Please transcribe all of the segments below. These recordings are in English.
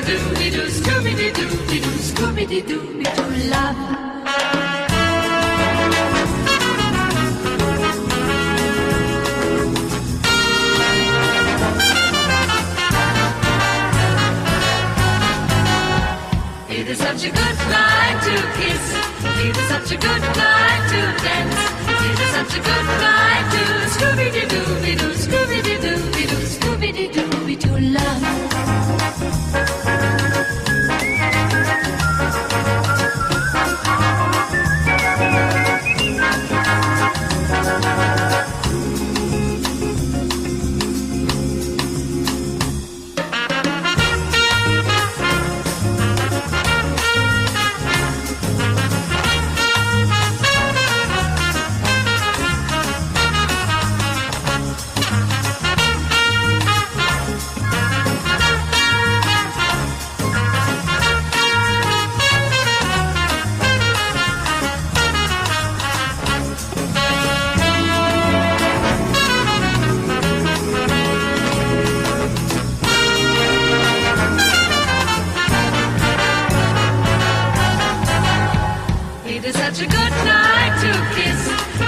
Scooby-Doo, Scooby-Doo, Scooby-Doo, love. It is such a good night to kiss. It is such a good night to dance. It is such a good night to Scooby-Doo, Scooby-Doo, Scooby-Doo, love. It is such a good night to kiss.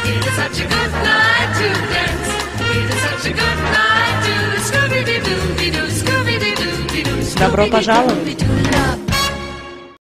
It is such a good night to dance. It is such a good night to Scooby-Doo, Scooby-Doo, Scooby-Doo. Добро пожаловать!